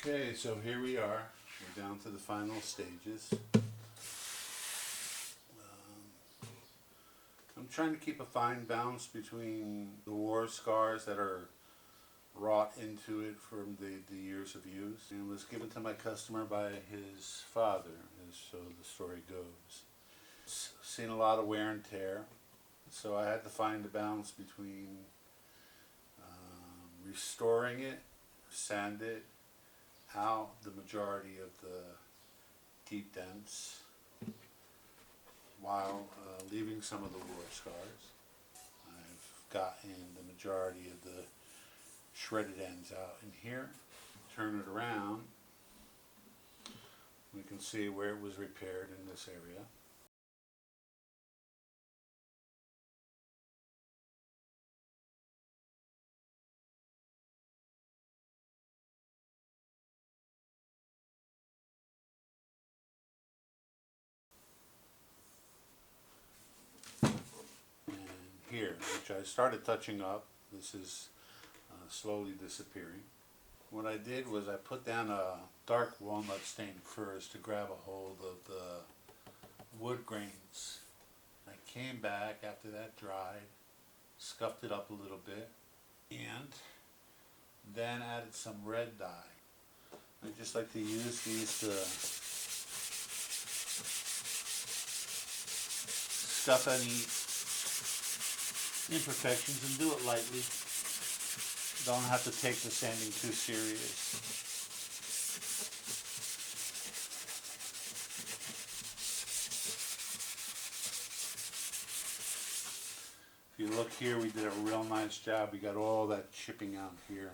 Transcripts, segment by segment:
Okay, so here we are. We're down to the final stages. I'm trying to keep a fine balance between the war scars that are wrought into it from the years of use, and was given to my customer by his father, as so the story goes. Seen a lot of wear and tear, so I had to find a balance between restoring it, sand it out the majority of the deep dents, while leaving some of the war scars. I've gotten the majority of the shredded ends out in here. Turn it around, we can see where it was repaired in this area. Here, which I started touching up, this is slowly disappearing. What I did was I put down a dark walnut stain first to grab a hold of the wood grains. I came back after that dried, scuffed it up a little bit, and then added some red dye. I just like to use these to scuff any imperfections and do it lightly. Don't have to take the sanding too serious. If you look here, we did a real nice job. We got all that chipping out here,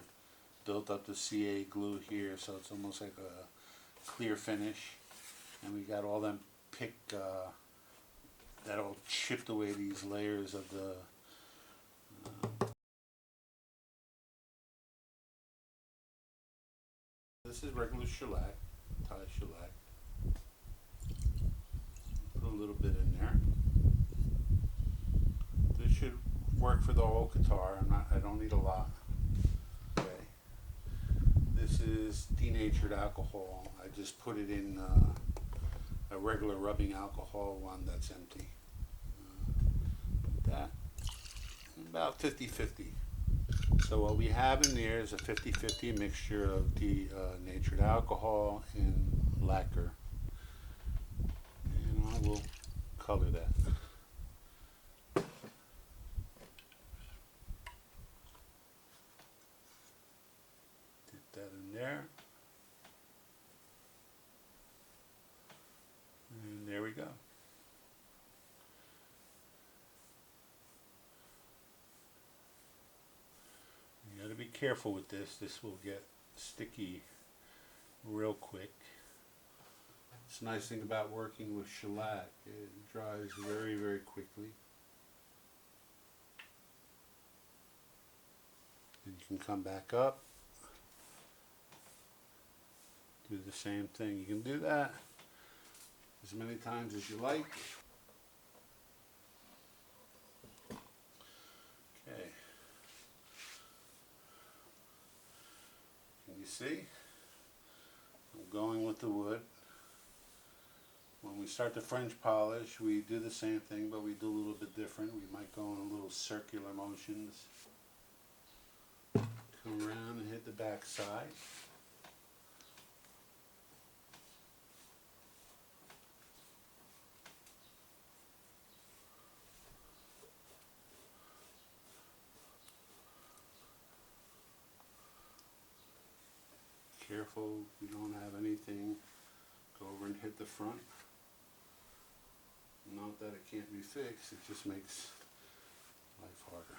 built up the CA glue here, so it's almost like a clear finish. And we got all them that all chipped away these layers of the this is regular shellac, Thai shellac. Put a little bit in there. This should work for the whole guitar. I don't need a lot. Okay. This is denatured alcohol. I just put it in a regular rubbing alcohol one that's empty. That about 50-50. So what we have in there is a 50-50 mixture of denatured alcohol and lacquer. And I will color that. Dip that in there. And there we go. You got to be careful with this. This will get sticky real quick. It's a nice thing about working with shellac. It dries very, very quickly. And you can come back up, do the same thing. You can do that as many times as you like. Okay. Can you see? I'm going with the wood. When we start the French polish, we do the same thing, but we do a little bit different. We might go in a little circular motions. Come around and hit the back side. Careful you don't have anything go over and hit the front. Not that it can't be fixed, it just makes life harder.